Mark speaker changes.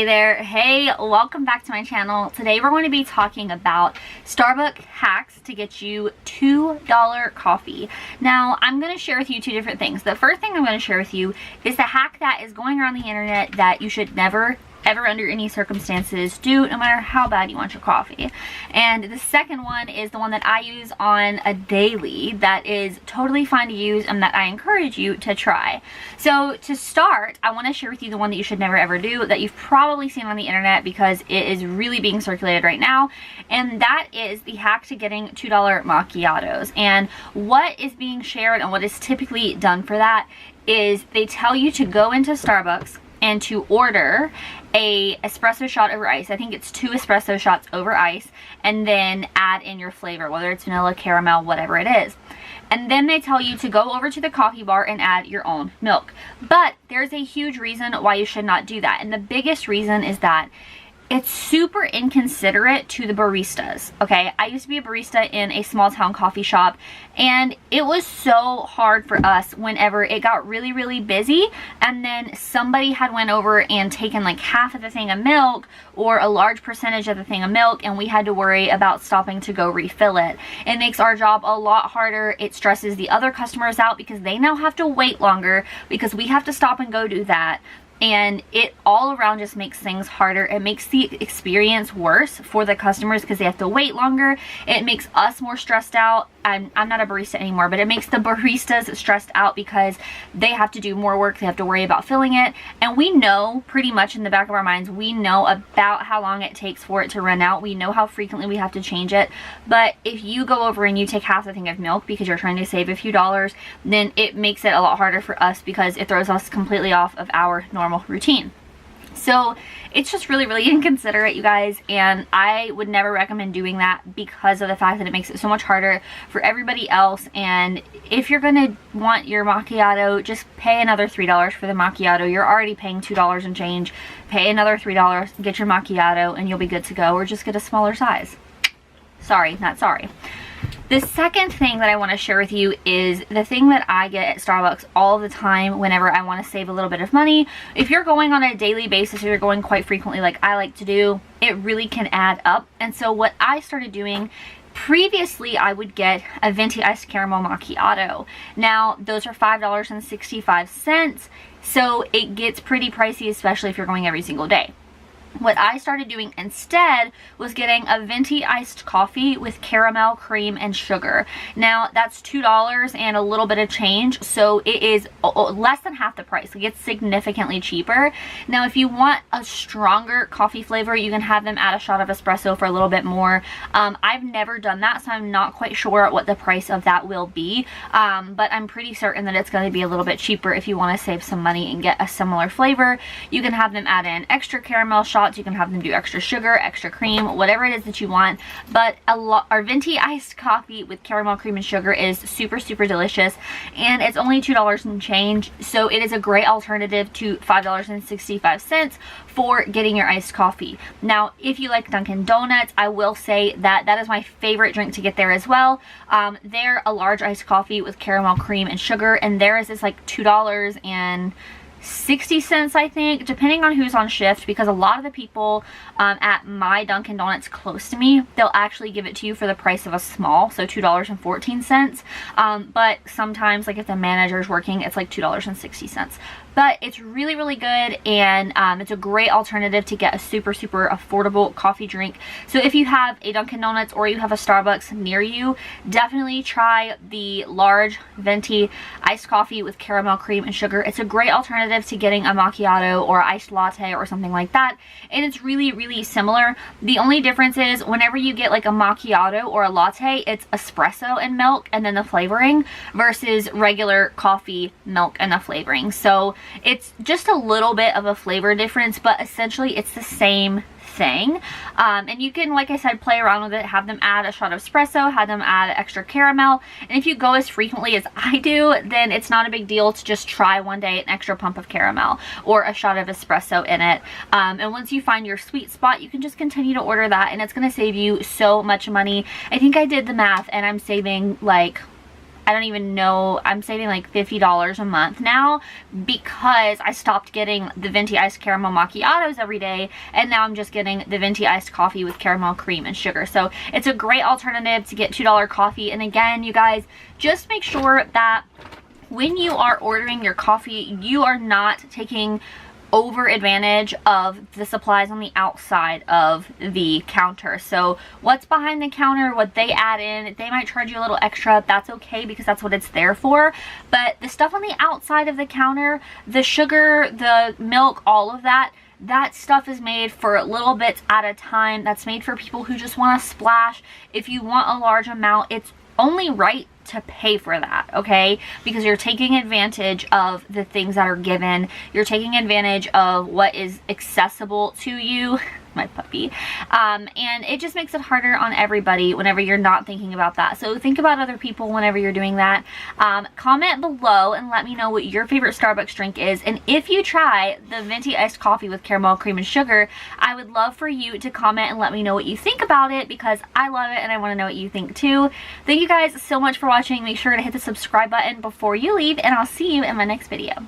Speaker 1: Hey there. Hey, welcome back to my channel. Today we're going to be talking about Starbucks hacks to get you $2 coffee. Now, I'm going to share with you two different things. The first thing I'm going to share with you is the hack that is going around the internet that you should never ever under any circumstances do, no matter how bad you want your coffee. And the second one is the one that I use on a daily that is totally fine to use and that I encourage you to try. So to start, I want to share with you the one that you should never ever do that you've probably seen on the internet because it is really being circulated right now, and that is the hack to getting $2 macchiatos. And what is being shared and what is typically done for that is they tell you to go into Starbucks and to order a espresso shot over ice. I think it's 2 espresso shots over ice, and then add in your flavor, whether it's vanilla, caramel, whatever it is. And then they tell you to go over to the coffee bar and add your own milk. But there's a huge reason why you should not do that. And the biggest reason is that it's super inconsiderate to the baristas, okay? I used to be a barista in a small town coffee shop, and it was so hard for us whenever it got really, really busy, and then somebody had went over and taken like half of the thing of milk or a large percentage of the thing of milk, and we had to worry about stopping to go refill it. It makes our job a lot harder. It stresses the other customers out because they now have to wait longer because we have to stop and go do that. And it all around just makes things harder. It makes the experience worse for the customers because they have to wait longer. It makes us more stressed out. I'm not a barista anymore, but it makes the baristas stressed out because they have to do more work. They have to worry about filling it. And we know pretty much in the back of our minds, we know about how long it takes for it to run out. We know how frequently we have to change it. But if you go over and you take half the thing of milk because you're trying to save a few dollars, then it makes it a lot harder for us because it throws us completely off of our normal routine. So it's just really, really inconsiderate, you guys, and I would never recommend doing that because of the fact that it makes it so much harder for everybody else. And if you're gonna want your macchiato, just pay another $3 for the macchiato. You're already paying $2 and change. Pay another $3, get your macchiato, and you'll be good to go, or just get a smaller size. Sorry, not sorry. The second thing that I want to share with you is the thing that I get at Starbucks all the time whenever I want to save a little bit of money. If you're going on a daily basis or you're going quite frequently like I like to do, it really can add up. And so what I started doing, previously I would get a venti iced caramel macchiato. Now those are $5.65, so it gets pretty pricey, especially if you're going every single day. What I started doing instead was getting a venti iced coffee with caramel, cream, and sugar. Now that's $2 and a little bit of change, so it is less than half the price. Like, it's significantly cheaper. Now if you want a stronger coffee flavor, you can have them add a shot of espresso for a little bit more. I've never done that, so I'm not quite sure what the price of that will be, but I'm pretty certain that it's going to be a little bit cheaper if you want to save some money and get a similar flavor. You can have them add in extra caramel shots. You can have them do extra sugar, extra cream, whatever it is that you want. But our venti iced coffee with caramel, cream, and sugar is super, super delicious, and it's only $2 and change, so it is a great alternative to $5.65 for getting your iced coffee. Now if you like Dunkin' Donuts, I will say that that is my favorite drink to get there as well. They're a large iced coffee with caramel, cream, and sugar, and theirs is like $2.60, I think, depending on who's on shift, because a lot of the people at my Dunkin' Donuts close to me, they'll actually give it to you for the price of a small, so $2.14. But sometimes, like if the manager's working, it's like $2.60. But it's really, really good, and it's a great alternative to get a super, super affordable coffee drink. So if you have a Dunkin' Donuts or you have a Starbucks near you, definitely try the large venti iced coffee with caramel, cream, and sugar. It's a great alternative to getting a macchiato or iced latte or something like that, and it's really, really similar. The only difference is whenever you get like a macchiato or a latte, it's espresso and milk and then the flavoring, versus regular coffee, milk, and the flavoring. So it's just a little bit of a flavor difference, but essentially it's the same thing. And you can, like I said, play around with it, have them add a shot of espresso, have them add extra caramel, and if you go as frequently as I do, then it's not a big deal to just try one day an extra pump of caramel or a shot of espresso in it. And once you find your sweet spot, you can just continue to order that, and it's going to save you so much money. I think I did the math, and I'm saving like I don't even know, I'm saving like $50 a month now because I stopped getting the venti iced caramel macchiatos every day, and now I'm just getting the venti iced coffee with caramel cream and sugar. So it's a great alternative to get $2 coffee. And again, you guys, just make sure that when you are ordering your coffee, you are not taking over advantage of the supplies on the outside of the counter. So what's behind the counter, what they add in, they might charge you a little extra. That's okay, because that's what it's there for. But the stuff on the outside of the counter, the sugar, the milk, all of that, that stuff is made for little bits at a time. That's made for people who just want to splash. If you want a large amount, it's only right to pay for that, okay? Because you're taking advantage of the things that are given. You're taking advantage of what is accessible to you. My puppy. And it just makes it harder on everybody whenever you're not thinking about that. So think about other people whenever you're doing that. Comment below and let me know what your favorite Starbucks drink is. And if you try the venti iced coffee with caramel cream and sugar, I would love for you to comment and let me know what you think about it, because I love it and I want to know what you think too. Thank you guys so much for watching. Make sure to hit the subscribe button before you leave, and I'll see you in my next video.